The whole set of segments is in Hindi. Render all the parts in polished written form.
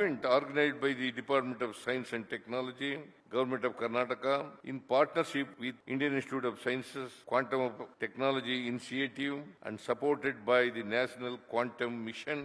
event organized by the Department of Science and Technology, Government of Karnataka, in partnership with Indian Institute of Sciences, Quantum of Technology Initiative, and supported by the National Quantum Mission.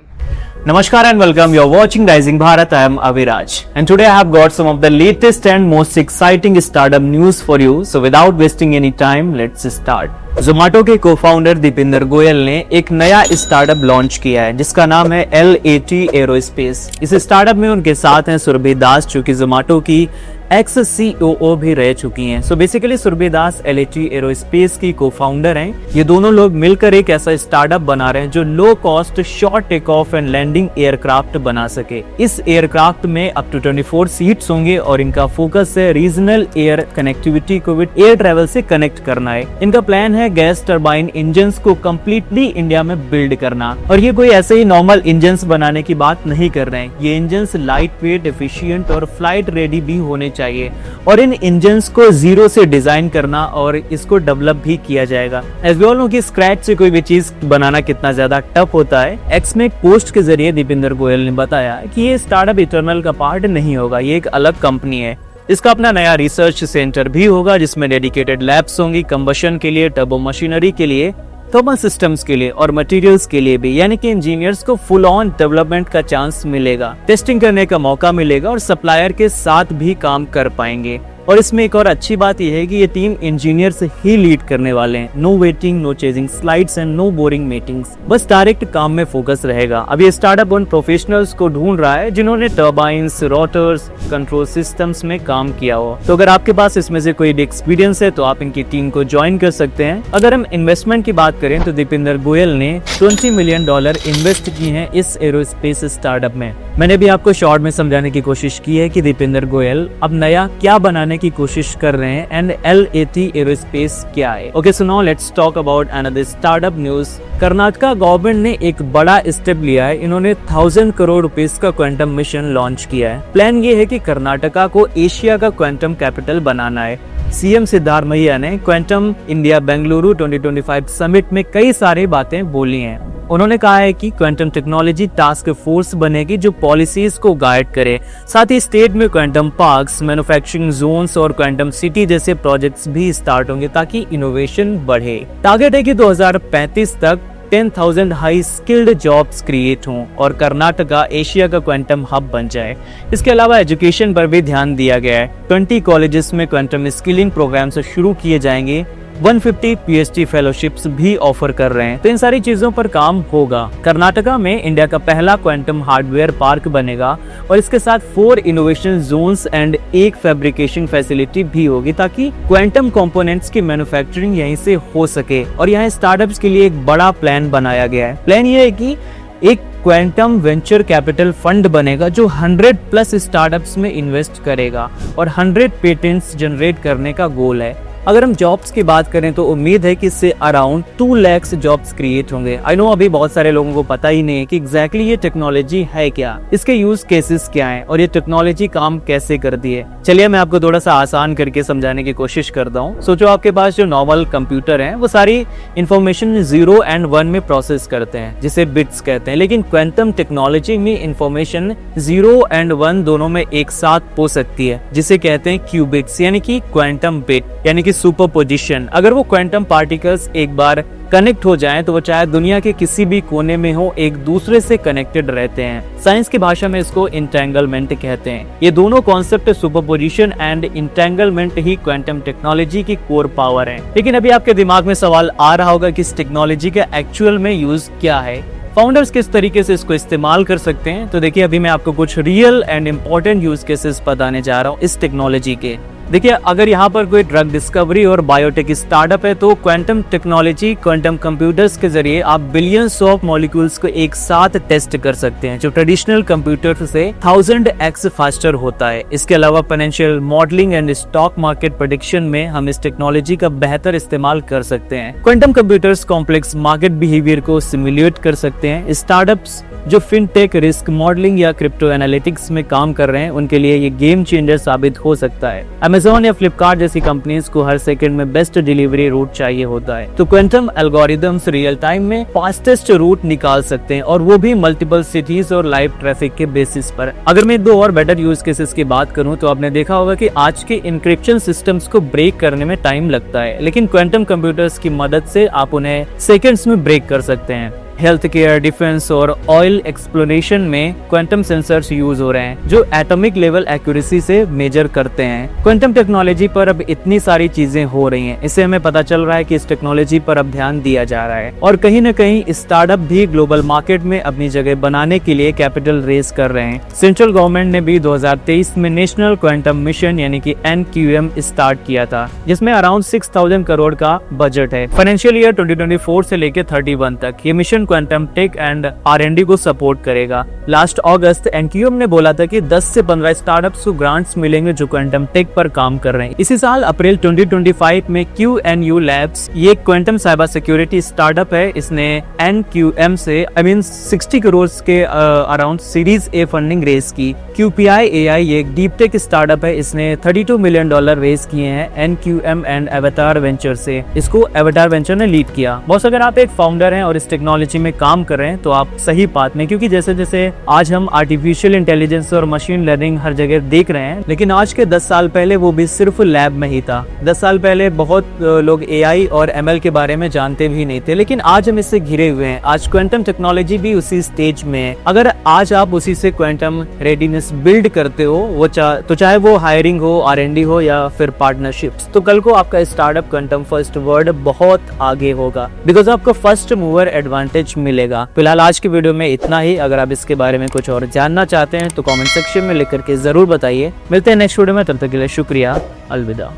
Namaskar and welcome. You're watching Rising Bharat. I am Aviraj, and today I have got some of the latest and most exciting startup news for you. So without wasting any time, let's start. Zomato के co-founder दीपिंदर गोयल ने एक नया स्टार्टअप लॉन्च किया है जिसका नाम है LAT एरोस्पेस। इस स्टार्टअप में उनके साथ हैं सुरभि दास, जो कि जोमेटो की एक्स COO भी रह चुकी हैं। सो बेसिकली सुरभि दास LAT एरोस्पेस की को-फाउंडर हैं। ये दोनों लोग मिलकर एक ऐसा स्टार्टअप बना रहे हैं जो low cost short take off and landing aircraft बना सके। इस एयरक्राफ्ट में अप टू 24 सीट्स होंगे और इनका फोकस है रीजनल एयर कनेक्टिविटी को विद एयर ट्रेवल से कनेक्ट करना है। इनका प्लान है गैस टरबाइन इंजन्स को कंप्लीटली इंडिया में बिल्ड करना, और ये कोई ऐसे ही नॉर्मल इंजन्स बनाने की बात नहीं कर रहे हैं। ये इंजन्स लाइट वेट, एफिशिएंट और फ्लाइट रेडी भी होने चाहिए, और इन इंजन्स को जीरो से डिजाइन करना और इसको डेवलप भी किया जाएगा। एज वी ऑल नो कि स्क्रैच से कोई भी चीज बनाना कितना ज्यादा टफ होता है। एक्स में एक पोस्ट के जरिए दीपिंदर गोयल ने बताया कि ये स्टार्टअप इटर्नल का पार्ट नहीं होगा, ये एक अलग कंपनी है। इसका अपना नया रिसर्च सेंटर भी होगा जिसमें डेडिकेटेड लैब्स होंगी कंबशन के लिए, टर्बो मशीनरी के लिए, थर्मल सिस्टम्स के लिए और मटेरियल्स के लिए भी, यानी कि इंजीनियर्स को फुल ऑन डेवलपमेंट का चांस मिलेगा, टेस्टिंग करने का मौका मिलेगा और सप्लायर के साथ भी काम कर पाएंगे। और इसमें एक और अच्छी बात यह है कि ये टीम इंजीनियर्स ही लीड करने वाले हैं। No waiting, no chasing slides and no boring meetings, बस डायरेक्ट काम में फोकस रहेगा। अब ये स्टार्टअप उन प्रोफेशनल्स को ढूंढ रहा है जिन्होंने टर्बाइंस, रोटर्स, कंट्रोल सिस्टम्स में काम किया हो। तो अगर आपके पास इसमें से कोई एक्सपीरियंस है तो आप इनकी टीम को ज्वाइन कर सकते हैं। अगर हम इन्वेस्टमेंट की बात करें तो दीपिंदर गोयल ने $20 मिलियन इन्वेस्ट किए हैं इस एरोस्पेस स्टार्टअप में। मैंने भी आपको शॉर्ट में समझाने की कोशिश की है कि दीपिंदर गोयल अब नया क्या बनाने की कोशिश कर रहे हैं एंड LAT एरोस्पेस क्या है। Okay, so now let's talk about another startup news. Karnataka government ने एक बड़ा स्टेप लिया है। इन्होंने 1000 करोड़ रुपीस का क्वांटम मिशन लॉन्च किया है। प्लान ये है कि कर्नाटका को एशिया का क्वांटम कैपिटल बनाना है। CM सिद्धारमैया ने क्वांटम इंडिया बेंगलुरु 2025 समिट में कई सारी बातें बोली हैं। उन्होंने कहा है कि क्वांटम टेक्नोलॉजी टास्क फोर्स बनेगी जो पॉलिसीज को गाइड करे। साथ ही स्टेट में क्वांटम पार्क्स, मैन्युफैक्चरिंग जोन्स और क्वांटम सिटी जैसे प्रोजेक्ट्स भी स्टार्ट होंगे ताकि इनोवेशन बढ़े। टारगेट है कि 2035 तक 10,000 हाई स्किल्ड जॉब्स क्रिएट हों और कर्नाटका एशिया का क्वांटम हब बन जाए। इसके अलावा एजुकेशन पर भी ध्यान दिया गया है। 20 कॉलेजेस में क्वांटम स्किलिंग प्रोग्राम से शुरू किए जाएंगे। 150 PhD फेलोशिप्स भी ऑफर कर रहे हैं। तो इन सारी चीजों पर काम होगा। कर्नाटका में इंडिया का पहला क्वांटम हार्डवेयर पार्क बनेगा और इसके साथ 4 innovation zones and 1 fabrication facility भी होगी ताकि क्वांटम कंपोनेंट्स की मैन्युफैक्चरिंग यहीं से हो सके। और यहाँ स्टार्टअप्स के लिए एक बड़ा प्लान बनाया गया है। प्लान ये है कि एक क्वांटम वेंचर कैपिटल फंड बनेगा जो 100+ स्टार्टअप्स में इन्वेस्ट करेगा और 100 पेटेंट्स जनरेट करने का गोल है। अगर हम जॉब्स की बात करें तो उम्मीद है कि इससे अराउंड 2 लाख जॉब्स क्रिएट होंगे। आई नो अभी बहुत सारे लोगों को पता ही नहीं है कि एग्जैक्टली ये टेक्नोलॉजी है क्या, इसके यूज केसेस क्या हैं और ये टेक्नोलॉजी काम कैसे करती है। चलिए मैं आपको थोड़ा सा आसान करके समझाने की कोशिश करता हूँ। सोचो आपके पास जो नॉर्मल कंप्यूटर है वो सारी इंफॉर्मेशन 0 and 1 में प्रोसेस करते हैं जिसे बिट्स कहते हैं, लेकिन क्वांटम टेक्नोलॉजी में इंफॉर्मेशन 0 and 1 दोनों में एक साथ हो सकती है जिसे कहते हैं क्यूबिट्स, यानी कि क्वांटम बिट, यानी कि सुपरपोजिशन। अगर वो क्वांटम पार्टिकल्स एक बार कनेक्ट हो जाएं तो वो चाहे दुनिया के किसी भी कोने में हो एक दूसरे से कनेक्टेड रहते हैं। साइंस की भाषा में इसको इंटेंगलमेंट कहते हैं। ये दोनों concept superposition and entanglement he quantum technology की कोर पावर है। लेकिन अभी आपके दिमाग में सवाल आ रहा होगा कि इस टेक्नोलॉजी का एक्चुअल में यूज क्या है, फाउंडर्स किस तरीके से इसको इस्तेमाल कर सकते हैं। तो देखिए अभी मैं आपको कुछ real and important use cases बताने जा रहा हूँ इस टेक्नोलॉजी के। देखिए अगर यहाँ पर कोई ड्रग डिस्कवरी और बायोटेक स्टार्टअप है तो क्वांटम टेक्नोलॉजी, क्वांटम कंप्यूटर्स के जरिए आप बिलियंस ऑफ मॉलिक्यूल्स को एक साथ टेस्ट कर सकते हैं जो ट्रेडिशनल कंप्यूटर से 1000x फास्टर होता है। इसके अलावा financial modelling and stock market prediction में हम इस टेक्नोलॉजी का बेहतर इस्तेमाल कर सकते हैं। Quantum computers complex market behaviour को सिमुलेट कर सकते हैं। स्टार्टअप्स जो फिनटेक, रिस्क मॉडलिंग या क्रिप्टो एनालिटिक्स में काम कर रहे हैं उनके लिए ये गेम चेंजर साबित हो सकता है। अमेजोन या फ्लिपकार्ट जैसी कंपनीज को हर सेकंड में बेस्ट डिलीवरी रूट चाहिए होता है, तो क्वांटम एल्गोरिदम्स रियल टाइम में फास्टेस्ट रूट निकाल सकते हैं, और वो भी मल्टीपल सिटीज और लाइव ट्रैफिक के बेसिस पर। अगर मैं 2 और बेटर यूज केसेस की बात करूं तो आपने देखा होगा कि आज के इंक्रिप्शन सिस्टम्स को ब्रेक करने में टाइम लगता है, लेकिन क्वांटम कंप्यूटर्स की मदद से आप उन्हें सेकंड्स में ब्रेक कर सकते हैं। हेल्थ केयर, डिफेंस और ऑयल एक्सप्लोरेशन में क्वांटम सेंसर्स यूज हो रहे हैं जो एटॉमिक लेवल एक्यूरेसी से मेजर करते हैं। क्वांटम टेक्नोलॉजी पर अब इतनी सारी चीजें हो रही हैं, इससे हमें पता चल रहा है कि इस टेक्नोलॉजी पर अब ध्यान दिया जा रहा है, और कहीं न कहीं स्टार्टअप भी ग्लोबल मार्केट में अपनी जगह बनाने के लिए कैपिटल रेज कर रहे हैं। सेंट्रल गवर्नमेंट ने भी 2023 में नेशनल क्वांटम मिशन यानी कि NQM स्टार्ट किया था, जिसमें अराउंड 6000 करोड़ का बजट है। फाइनेंशियल ईयर 2024 से लेकर 31 तक ये mission quantum take and R&D को सपोर्ट करेगा। लास्ट अगस्त NQM ने बोला था कि 10 से 15 स्टार्टअप्स को ग्रांट्स मिलेंगे जो क्वांटम टेक पर काम कर रहे हैं। इसी साल अप्रैल 2025 में QNU Labs, ये क्वांटम साइबर सिक्योरिटी स्टार्टअप है, इसने NQM से 60 करोड़ के around series A funding raise की। QPI AI ये एक डीप टेक स्टार्टअप है, इसने $32 मिलियन रेज किए हैं NQM एंड एवेटार वेंचर से। इसको एवेटार वेंचर ने लीड किया। बॉस, अगर आप एक फाउंडर हैं और इस टेक्नोलॉजी में काम कर रहे हैं तो आप सही पाथ में, क्योंकि जैसे जैसे आज हम आर्टिफिशियल इंटेलिजेंस और मशीन लर्निंग हर जगह देख रहे हैं, लेकिन आज के 10 साल पहले वो भी सिर्फ लैब में ही था। 10 साल पहले बहुत लोग AI और ML के बारे में जानते भी नहीं थे, लेकिन आज हम इससे घिरे हुए हैं। आज क्वांटम टेक्नोलॉजी भी उसी स्टेज में है। अगर आज आप उसी से क्वांटम रेडीनेस बिल्ड करते हो, वो तो चाहे वो हायरिंग हो, R&D हो या फिर पार्टनरशिप्स, तो कल को आपका स्टार्टअप क्वांटम फर्स्ट वर्ड बहुत आगे होगा, बिकॉज आपको फर्स्ट मूवर एडवांटेज मिलेगा। फिलहाल आज की वीडियो में इतना ही। अगर आप इसके बारे में कुछ और जानना चाहते हैं तो कमेंट सेक्शन में लिख करके जरूर बताइए। मिलते हैं नेक्स्ट वीडियो में, तब तक के लिए शुक्रिया, अलविदा।